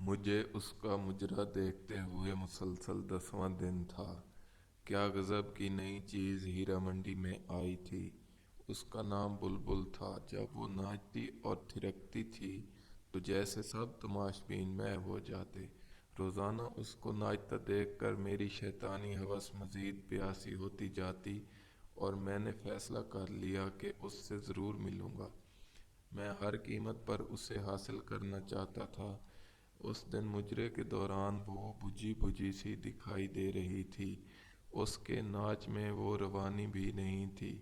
मुझे उसका मुजरा देखते हुए मुसलसल 10वां दिन था। क्या गजब की नई चीज़ हीरा मंडी में आई थी। उसका नाम बुलबुल था। जब वो नाचती और थिरकती थी तो जैसे सब तमाशबीन में हो जाते। रोज़ाना उसको नाचता देखकर मेरी शैतानी हवस मज़ीद प्यासी होती जाती और मैंने फ़ैसला कर लिया कि उससे ज़रूर मिलूँगा। मैं हर कीमत पर उसे हासिल करना चाहता था। उस दिन मुजरे के दौरान वो बुझी बुझी सी दिखाई दे रही थी। उसके नाच में वो रवानी भी नहीं थी।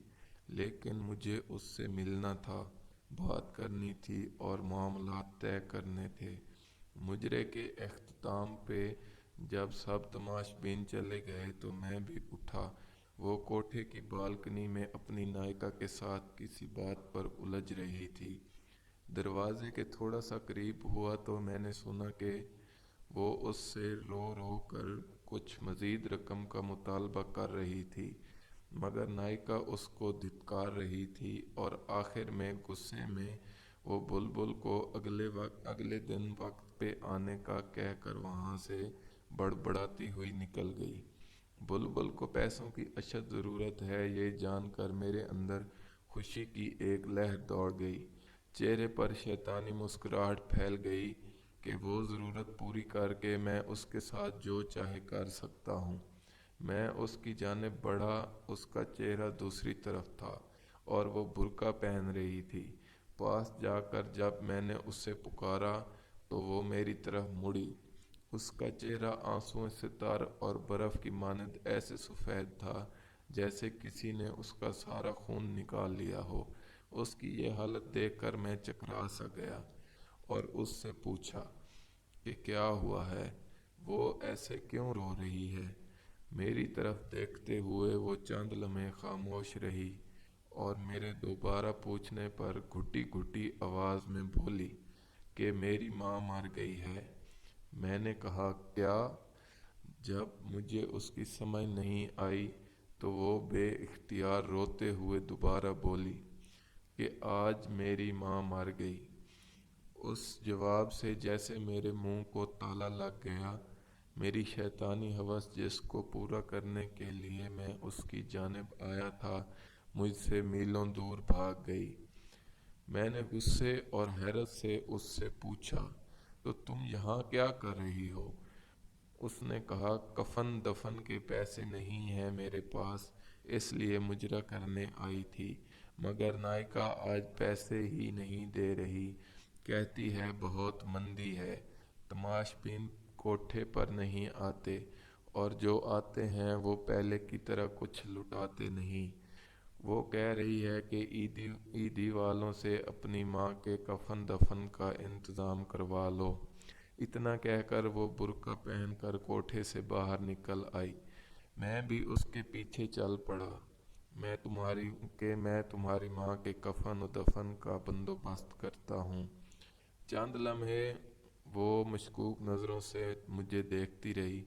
लेकिन मुझे उससे मिलना था, बात करनी थी और मामलात तय करने थे। मुजरे के अख्ताम पे जब सब तमाशबीन चले गए तो मैं भी उठा। वो कोठे की बालकनी में अपनी नायिका के साथ किसी बात पर उलझ रही थी। दरवाजे के थोड़ा सा करीब हुआ तो मैंने सुना कि वो उससे रो रो कर कुछ मज़ीद रकम का मुतालबा कर रही थी, मगर नायिका उसको धिक्कार रही थी और आखिर में गुस्से में वो बुलबुल को अगले दिन वक्त पे आने का कहकर वहाँ से बड़बड़ाती हुई निकल गई। बुलबुल को पैसों की अशद ज़रूरत है, ये जानकर मेरे अंदर खुशी की एक लहर दौड़ गई। चेहरे पर शैतानी मुस्कुराहट फैल गई कि वो ज़रूरत पूरी करके मैं उसके साथ जो चाहे कर सकता हूँ। मैं उसकी जानिब बढ़ा। उसका चेहरा दूसरी तरफ था और वो बुर्का पहन रही थी। पास जाकर जब मैंने उसे पुकारा तो वो मेरी तरफ मुड़ी। उसका चेहरा आंसुओं से तर और बर्फ की मानद ऐसे सफ़ेद था जैसे किसी ने उसका सारा खून निकाल लिया हो। उसकी ये हालत देखकर मैं चकरा सा गया और उससे पूछा कि क्या हुआ है, वो ऐसे क्यों रो रही है। मेरी तरफ देखते हुए वो चंद लम्हे खामोश रही और मेरे दोबारा पूछने पर घुटी घुटी आवाज़ में बोली कि मेरी माँ मर गई है। मैंने कहा क्या। जब मुझे उसकी समझ नहीं आई तो वो बेइख्तियार रोते हुए दोबारा बोली कि आज मेरी माँ मर गई। उस जवाब से जैसे मेरे मुंह को ताला लग गया। मेरी शैतानी हवस जिसको पूरा करने के लिए मैं उसकी जानिब आया था, मुझसे मीलों दूर भाग गई। मैंने गुस्से और हैरत से उससे पूछा, तो तुम यहाँ क्या कर रही हो। उसने कहा, कफन दफन के पैसे नहीं हैं मेरे पास, इसलिए मुजरा करने आई थी। मगर नायिका आज पैसे ही नहीं दे रही। कहती है बहुत मंदी है, तमाशबीन कोठे पर नहीं आते और जो आते हैं वो पहले की तरह कुछ लुटाते नहीं। वो कह रही है कि ईदी ईदी वालों से अपनी माँ के कफन दफन का इंतज़ाम करवा लो। इतना कहकर वो बुर्का पहनकर कोठे से बाहर निकल आई। मैं भी उसके पीछे चल पड़ा। मैं तुम्हारी माँ के कफन और दफन का बंदोबस्त करता हूँ। चंद लम्हे वो मशकूक नज़रों से मुझे देखती रही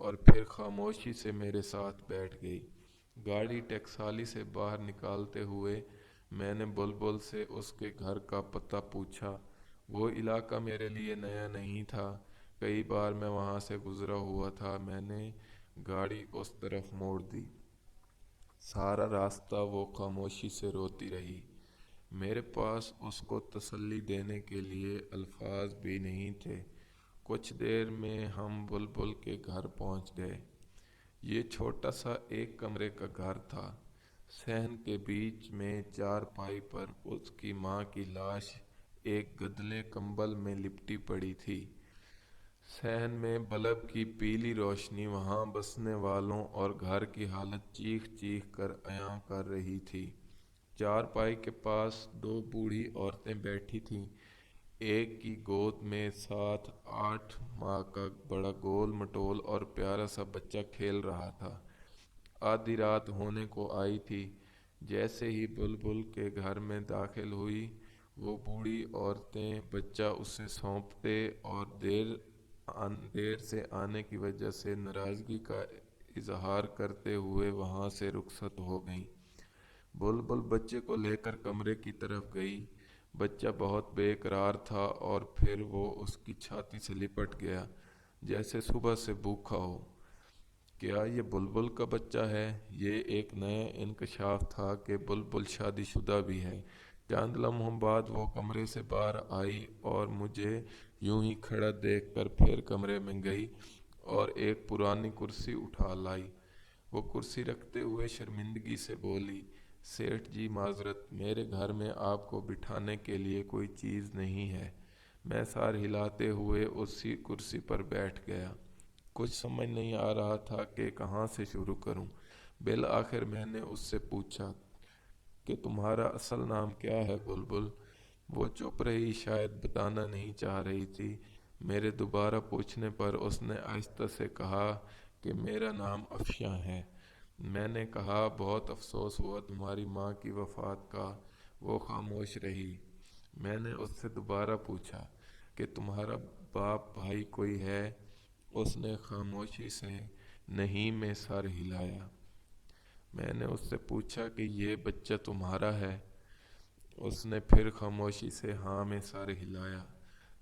और फिर खामोशी से मेरे साथ बैठ गई। गाड़ी टकसाली से बाहर निकालते हुए मैंने बुलबुल से उसके घर का पता पूछा। वो इलाका मेरे लिए नया नहीं था, कई बार मैं वहाँ से गुज़रा हुआ था। मैंने गाड़ी उस तरफ मोड़ दी। सारा रास्ता वो खामोशी से रोती रही। मेरे पास उसको तसल्ली देने के लिए अल्फाज भी नहीं थे। कुछ देर में हम बुलबुल के घर पहुंच गए। ये छोटा सा एक कमरे का घर था। सहन के बीच में चारपाई पर उसकी माँ की लाश एक गदले कंबल में लिपटी पड़ी थी। सहन में बल्ब की पीली रोशनी वहां बसने वालों और घर की हालत चीख चीख कर अयां कर रही थी। चारपाई के पास दो बूढ़ी औरतें बैठी थीं। एक की गोद में 7-8 माह का बड़ा गोल मटोल और प्यारा सा बच्चा खेल रहा था। आधी रात होने को आई थी। जैसे ही बुलबुल के घर में दाखिल हुई, वो बूढ़ी औरतें बच्चा उसे सौंपते और देर से आने की वजह से नाराज़गी का इजहार करते हुए वहाँ से रुखसत हो गईं। बुलबुल बच्चे को लेकर कमरे की तरफ गई। बच्चा बहुत बेकरार था और फिर वो उसकी छाती से लिपट गया जैसे सुबह से भूखा हो। क्या ये बुलबुल का बच्चा है? ये एक नया इंकशाफ था कि बुलबुल शादीशुदा भी है। चंद लम्हों बाद वो कमरे से बाहर आई और मुझे यूं ही खड़ा देखकर फिर कमरे में गई और एक पुरानी कुर्सी उठा लाई। वो कुर्सी रखते हुए शर्मिंदगी से बोली, सेठ जी माजरत, मेरे घर में आपको बिठाने के लिए कोई चीज़ नहीं है। मैं सर हिलाते हुए उसी कुर्सी पर बैठ गया। कुछ समझ नहीं आ रहा था कि कहाँ से शुरू करूं। बिल आखिर मैंने उससे पूछा कि तुम्हारा असल नाम क्या है बुलबुल। वो चुप रही, शायद बताना नहीं चाह रही थी। मेरे दोबारा पूछने पर उसने आहिस्ता से कहा कि मेरा नाम अफशा है। मैंने कहा, बहुत अफसोस हुआ तुम्हारी माँ की वफ़ात का। वो खामोश रही। मैंने उससे दोबारा पूछा कि तुम्हारा बाप भाई कोई है? उसने खामोशी से नहीं में सर हिलाया। मैंने उससे पूछा कि ये बच्चा तुम्हारा है? उसने फिर खामोशी से हाँ में सर हिलाया।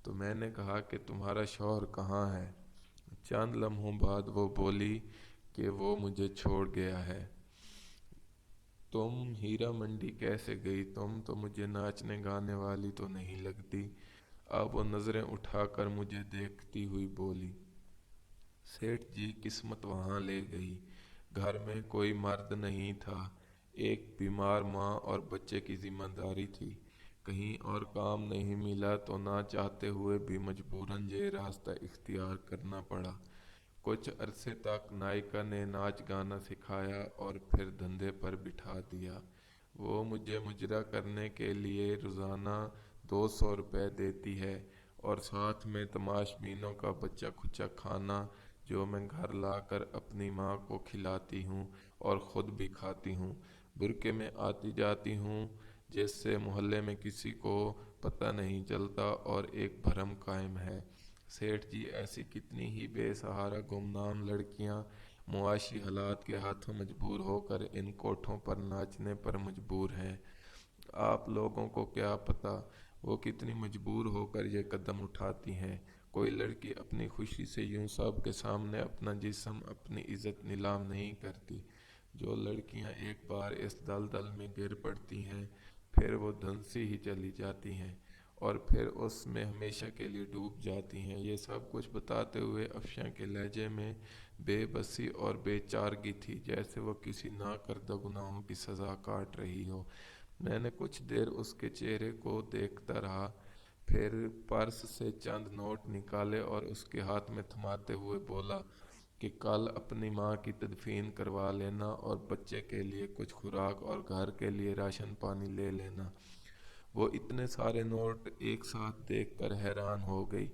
तो मैंने कहा कि तुम्हारा शौहर कहाँ है? चंद लम्हों बाद वो बोली कि वो मुझे छोड़ गया है। तुम हीरा मंडी कैसे गई? तुम तो मुझे नाचने गाने वाली तो नहीं लगती। अब वो नज़रें उठाकर मुझे देखती हुई बोली, सेठ जी किस्मत वहाँ ले गई। घर में कोई मर्द नहीं था। एक बीमार माँ और बच्चे की जिम्मेदारी थी। कहीं और काम नहीं मिला तो ना चाहते हुए भी मजबूरन ये रास्ता इख्तियार करना पड़ा। कुछ अरसे तक नायिका ने नाच गाना सिखाया और फिर धंधे पर बिठा दिया। वो मुझे मुजरा करने के लिए रोज़ाना 200 रुपये देती है और साथ में तमाशबीनों का बच्चा खुचा खाना जो मैं घर लाकर अपनी माँ को खिलाती हूँ और ख़ुद भी खाती हूँ। बुरके में आती जाती हूँ जिससे मोहल्ले में किसी को पता नहीं चलता और एक भरम कायम है। सेठ जी, ऐसी कितनी ही बेसहारा गुमनाम लड़कियां मुआशी हालात के हाथों मजबूर होकर इन कोठों पर नाचने पर मजबूर हैं। आप लोगों को क्या पता वो कितनी मजबूर होकर ये कदम उठाती हैं। कोई लड़की अपनी खुशी से यूं सब के सामने अपना जिस्म, अपनी इज्जत नीलाम नहीं करती। जो लड़कियां एक बार इस दलदल में गिर पड़ती हैं फिर वो धंसी ही चली जाती हैं और फिर उसमें हमेशा के लिए डूब जाती हैं। ये सब कुछ बताते हुए अफशा के लहजे में बेबसी और बेचारगी थी, जैसे वो किसी ना करदा गुनाहों की सज़ा काट रही हो। मैंने कुछ देर उसके चेहरे को देखता रहा, फिर पर्स से चंद नोट निकाले और उसके हाथ में थमाते हुए बोला कि कल अपनी माँ की तदफीन करवा लेना और बच्चे के लिए कुछ खुराक और घर के लिए राशन पानी ले लेना। वो इतने सारे नोट एक साथ देखकर हैरान हो गई।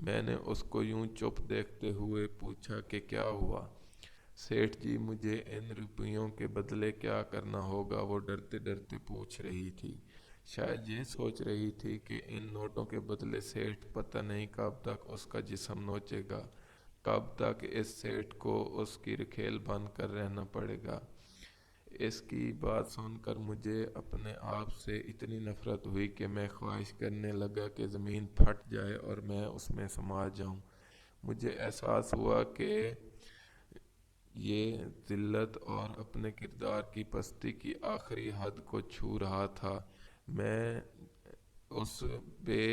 मैंने उसको यूं चुप देखते हुए पूछा कि क्या हुआ? सेठ जी, मुझे इन रुपयों के बदले क्या करना होगा? वो डरते डरते पूछ रही थी। शायद ये सोच रही थी कि इन नोटों के बदले सेठ पता नहीं कब तक उसका जिस्म नोचेगा, कब तक इस सेठ को उसकी रखेल बन कर रहना पड़ेगा। इसकी बात सुनकर मुझे अपने आप से इतनी नफरत हुई कि मैं ख्वाहिश करने लगा कि ज़मीन फट जाए और मैं उसमें समा जाऊं। मुझे एहसास हुआ कि ये ज़िल्लत और अपने किरदार की पस्ती की आखिरी हद को छू रहा था। मैं उस बे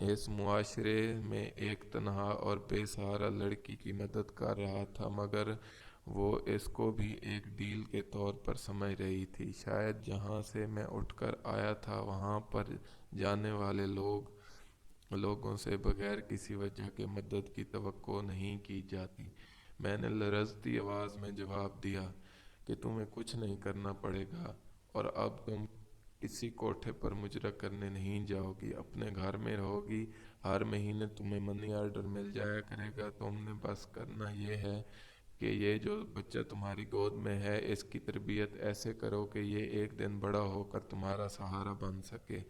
इस मुआशरे में एक तन्हा और बेसहारा लड़की की मदद कर रहा था, मगर वो इसको भी एक डील के तौर पर समझ रही थी। शायद जहाँ से मैं उठकर आया था वहाँ पर जाने वाले लोगों से बगैर किसी वजह के मदद की तवक्को नहीं की जाती। मैंने लरजती आवाज़ में जवाब दिया कि तुम्हें कुछ नहीं करना पड़ेगा और अब तुम किसी कोठे पर मुजरा करने नहीं जाओगी, अपने घर में रहोगी। हर महीने तुम्हें मनी ऑर्डर मिल जाया करेगा। तुमने बस करना ये है कि ये जो बच्चा तुम्हारी गोद में है इसकी तरबियत ऐसे करो कि ये एक दिन बड़ा होकर तुम्हारा सहारा बन सके।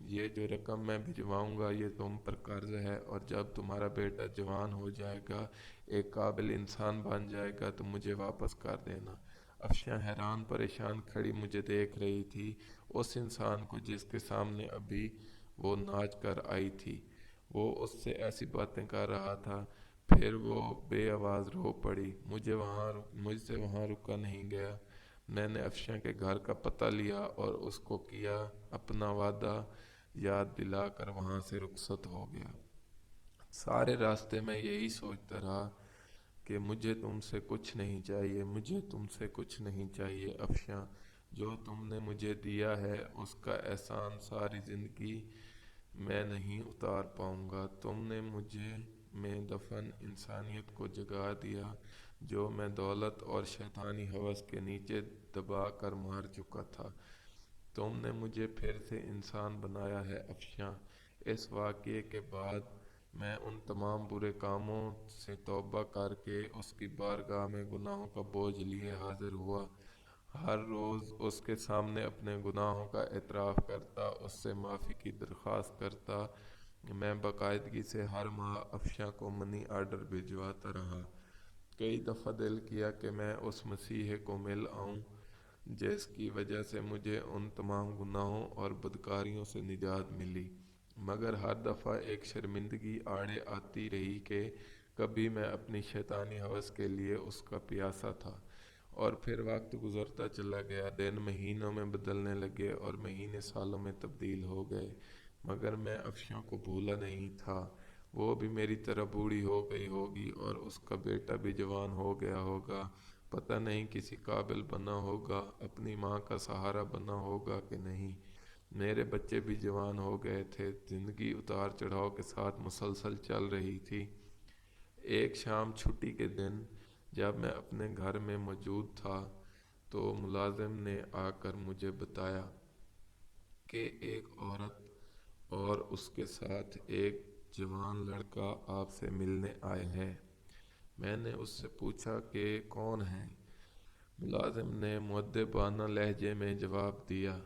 ये जो रकम मैं भिजवाऊंगा ये तुम पर कर्ज है और जब तुम्हारा बेटा जवान हो जाएगा, एक काबिल इंसान बन जाएगा तो मुझे वापस कर देना। افشاں حیران پریشان کھڑی مجھے دیکھ رہی تھی، اس انسان کو جس کے سامنے ابھی وہ ناچ کر آئی تھی۔ وہ اس سے ایسی باتیں کر رہا تھا، پھر وہ بے آواز رو پڑی۔ مجھ سے وہاں رکا نہیں گیا۔ میں نے افشاں کے گھر کا پتہ لیا اور اس کو کیا اپنا وعدہ یاد دلا کر وہاں سے رخصت ہو گیا۔ سارے راستے میں یہی سوچتا رہا کہ مجھے تم سے کچھ نہیں چاہیے، مجھے تم سے کچھ نہیں چاہیے افشاں۔ جو تم نے مجھے دیا ہے اس کا احسان ساری زندگی میں نہیں اتار پاؤں گا۔ تم نے مجھے میں دفن انسانیت کو جگا دیا، جو میں دولت اور شیطانی ہوس کے نیچے دبا کر مار چکا تھا۔ تم نے مجھے پھر سے انسان بنایا ہے افشاں۔ اس واقعے کے بعد میں ان تمام برے کاموں سے توبہ کر کے اس کی بارگاہ میں گناہوں کا بوجھ لیے حاضر ہوا۔ ہر روز اس کے سامنے اپنے گناہوں کا اعتراف کرتا، اس سے معافی کی درخواست کرتا۔ میں باقاعدگی سے ہر ماہ افشاں کو منی آرڈر بھجواتا رہا۔ کئی دفعہ دل کیا کہ میں اس مسیحی کو مل آؤں جس کی وجہ سے مجھے ان تمام گناہوں اور بدکاریوں سے نجات ملی، مگر ہر دفعہ ایک شرمندگی آڑے آتی رہی کہ کبھی میں اپنی شیطانی ہوس کے لیے اس کا پیاسا تھا۔ اور پھر وقت گزرتا چلا گیا، دن مہینوں میں بدلنے لگے اور مہینے سالوں میں تبدیل ہو گئے، مگر میں افشاں کو بھولا نہیں تھا۔ وہ بھی میری طرح بوڑھی ہو گئی ہوگی اور اس کا بیٹا بھی جوان ہو گیا ہوگا، پتہ نہیں کسی قابل بنا ہوگا، اپنی ماں کا سہارا بنا ہوگا کہ نہیں۔ میرے بچے بھی جوان ہو گئے تھے، زندگی اتار چڑھاؤ کے ساتھ مسلسل چل رہی تھی۔ ایک شام چھٹی کے دن جب میں اپنے گھر میں موجود تھا تو ملازم نے آ کر مجھے بتایا کہ ایک عورت اور اس کے ساتھ ایک جوان لڑکا آپ سے ملنے آئے ہیں۔ میں نے اس سے پوچھا کہ کون ہیں؟ ملازم نے مؤدبانہ لہجے میں جواب دیا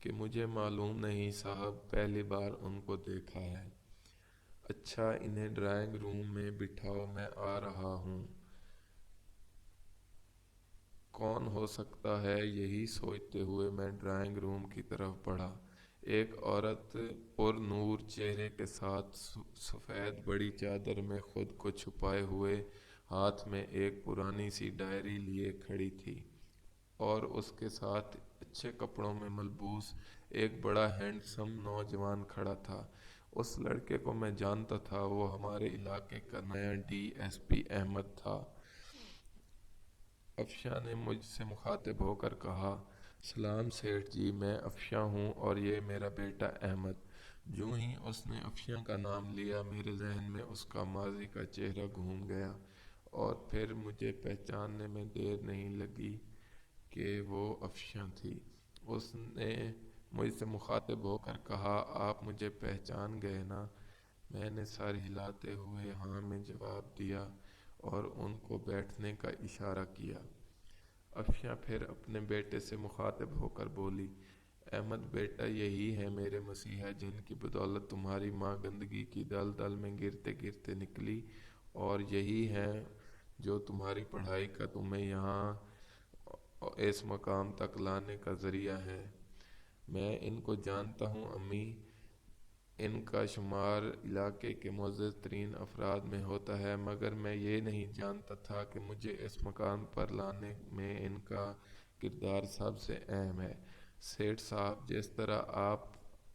کہ مجھے معلوم نہیں صاحب، پہلی بار ان کو دیکھا ہے۔ اچھا، انہیں ڈرائنگ روم میں بٹھاؤ، میں آ رہا ہوں۔ کون ہو سکتا ہے؟ یہی سوچتے ہوئے میں ڈرائنگ روم کی طرف بڑھا۔ ایک عورت پر نور چہرے کے ساتھ سفید بڑی چادر میں خود کو چھپائے ہوئے ہاتھ میں ایک پرانی سی ڈائری لیے کھڑی تھی، اور اس کے ساتھ اچھے کپڑوں میں ملبوس ایک بڑا ہینڈسم نوجوان کھڑا تھا۔ اس لڑکے کو میں جانتا تھا، وہ ہمارے علاقے کا نیا ڈی ایس پی احمد تھا۔ افشاں نے مجھ سے مخاطب ہو کر کہا، سلام سیٹھ جی، میں افشاں ہوں اور یہ میرا بیٹا احمد۔ جوں ہی اس نے افشاں کا نام لیا، میرے ذہن میں اس کا ماضی کا چہرہ گھوم گیا، اور پھر مجھے پہچاننے میں دیر نہیں لگی کہ وہ افشاں تھی۔ اس نے مجھ سے مخاطب ہو کر کہا، آپ مجھے پہچان گئے نا؟ میں نے سر ہلاتے ہوئے ہاں میں جواب دیا اور ان کو بیٹھنے کا اشارہ کیا۔ افشاں پھر اپنے بیٹے سے مخاطب ہو کر بولی، احمد بیٹا، یہی ہے میرے مسیحا جن کی بدولت تمہاری ماں گندگی کی دل دل میں گرتے گرتے نکلی، اور یہی ہیں جو تمہاری پڑھائی کا تمہیں یہاں اس مقام تک لانے کا ذریعہ ہیں۔ میں ان کو جانتا ہوں امی، ان کا شمار علاقے کے معزز ترین افراد میں ہوتا ہے، مگر میں یہ نہیں جانتا تھا کہ مجھے اس مقام پر لانے میں ان کا کردار سب سے اہم ہے۔ سیٹھ صاحب، جس طرح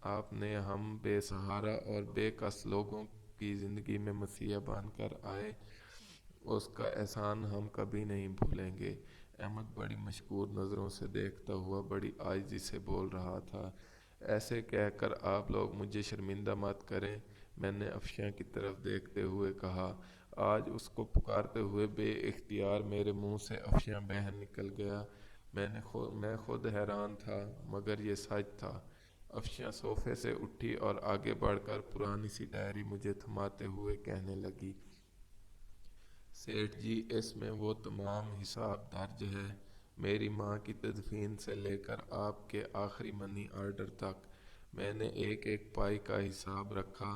آپ نے ہم بے سہارا اور بے کس لوگوں کی زندگی میں مسیحا بن کر آئے، اس کا احسان ہم کبھی نہیں بھولیں گے۔ احمد بڑی مشکور نظروں سے دیکھتا ہوا بڑی عاجزی سے بول رہا تھا، ایسے کہہ کر آپ لوگ مجھے شرمندہ مت کریں۔ میں نے افشاں کی طرف دیکھتے ہوئے کہا۔ آج اس کو پکارتے ہوئے بے اختیار میرے منہ سے افشاں بہن نکل گیا۔ میں خود حیران تھا، مگر یہ سچ تھا۔ افشاں صوفے سے اٹھی اور آگے بڑھ کر پرانی سی ڈائری مجھے تھماتے ہوئے کہنے لگی، سیٹھ جی، اس میں وہ تمام حساب درج ہے، میری ماں کی تدفین سے لے کر آپ کے آخری منی آرڈر تک۔ میں نے ایک ایک پائی کا حساب رکھا،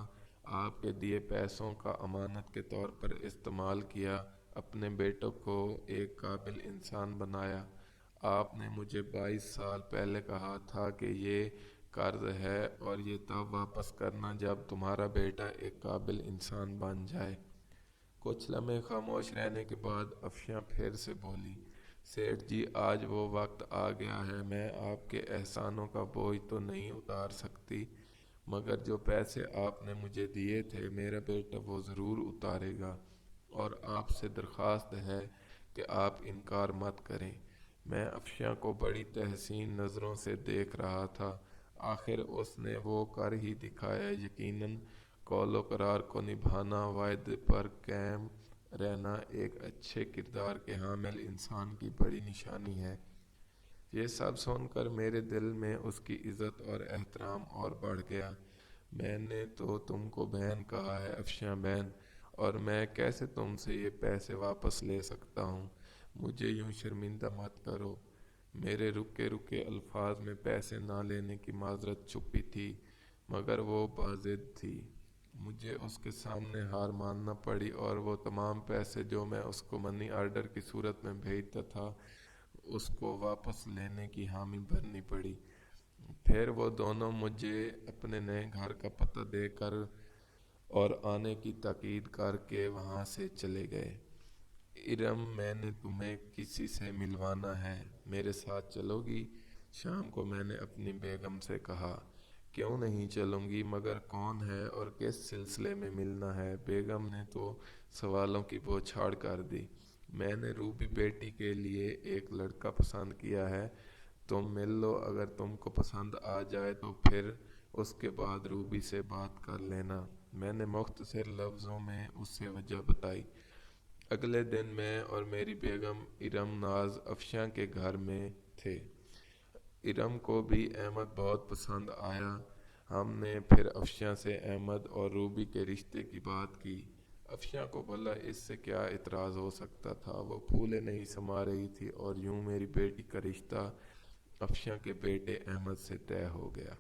آپ کے دیے پیسوں کا امانت کے طور پر استعمال کیا، اپنے بیٹوں کو ایک قابل انسان بنایا۔ آپ نے مجھے 22 سال پہلے کہا تھا کہ یہ قرض ہے اور یہ تب واپس کرنا جب تمہارا بیٹا ایک قابل انسان بن جائے۔ کچھ لمحے خاموش رہنے کے بعد افشاں پھر سے بولی، سیٹھ جی آج وہ وقت آ گیا ہے، میں آپ کے احسانوں کا بوجھ تو نہیں اتار سکتی، مگر جو پیسے آپ نے مجھے دیے تھے میرا بیٹا وہ ضرور اتارے گا، اور آپ سے درخواست ہے کہ آپ انکار مت کریں۔ میں افشاں کو بڑی تحسین نظروں سے دیکھ رہا تھا۔ آخر اس نے وہ کر ہی دکھایا۔ یقیناً قول و قرار کو نبھانا، وعدے پر قائم رہنا ایک اچھے کردار کے حامل انسان کی بڑی نشانی ہے۔ یہ سب سن کر میرے دل میں اس کی عزت اور احترام اور بڑھ گیا۔ میں نے تو تم کو بہن کہا ہے افشاں بہن، اور میں کیسے تم سے یہ پیسے واپس لے سکتا ہوں؟ مجھے یوں شرمندہ مت کرو۔ میرے رکے رکے الفاظ میں پیسے نہ لینے کی معذرت چھپی تھی، مگر وہ واضح تھی۔ مجھے اس کے سامنے ہار ماننا پڑی اور وہ تمام پیسے جو میں اس کو منی آرڈر کی صورت میں بھیجتا تھا اس کو واپس لینے کی حامی بھرنی پڑی۔ پھر وہ دونوں مجھے اپنے نئے گھر کا پتہ دے کر اور آنے کی تاکید کر کے وہاں سے چلے گئے۔ ارم میں نے تمہیں کسی سے ملوانا ہے، میرے ساتھ چلو گی؟ شام کو میں نے اپنی بیگم سے کہا۔ کیوں نہیں چلوں گی، مگر کون ہے اور کس سلسلے میں ملنا ہے؟ بیگم نے تو سوالوں کی بوچھاڑ کر دی۔ میں نے روبی بیٹی کے لیے ایک لڑکا پسند کیا ہے، تم مل لو، اگر تم کو پسند آ جائے تو پھر اس کے بعد روبی سے بات کر لینا۔ میں نے مختصر لفظوں میں اس سے وجہ بتائی۔ اگلے دن میں اور میری بیگم ارم ناز افشاں کے گھر میں تھے۔ ارم کو بھی احمد بہت پسند آیا۔ ہم نے پھر افشاں سے احمد اور روبی کے رشتے کی بات کی۔ افشاں کو بھلا اس سے کیا اعتراض ہو سکتا تھا؟ وہ پھولے نہیں سما رہی تھی اور یوں میری بیٹی کا رشتہ افشاں کے بیٹے احمد سے طے ہو گیا۔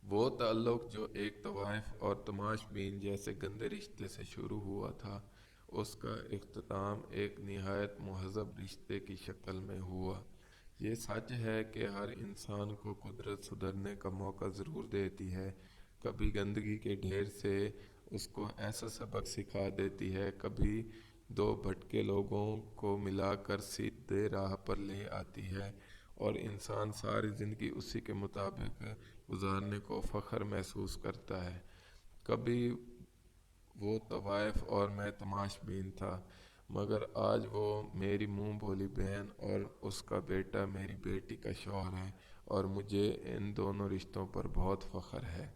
وہ تعلق جو ایک طوائف اور تماش بین جیسے گندے رشتے سے شروع ہوا تھا، اس کا اختتام ایک نہایت مہذب رشتے کی شکل میں ہوا۔ یہ سچ ہے کہ ہر انسان کو قدرت سدھرنے کا موقع ضرور دیتی ہے۔ کبھی گندگی کے ڈھیر سے اس کو ایسا سبق سکھا دیتی ہے، کبھی دو بھٹکے لوگوں کو ملا کر سیدھے راہ پر لے آتی ہے، اور انسان ساری زندگی اسی کے مطابق گزارنے کو فخر محسوس کرتا ہے۔ کبھی وہ طوائف اور میں تماش بین تھا، مگر آج وہ میری منہ بولی بہن اور اس کا بیٹا میری بیٹی کا شوہر ہے، اور مجھے ان دونوں رشتوں پر بہت فخر ہے۔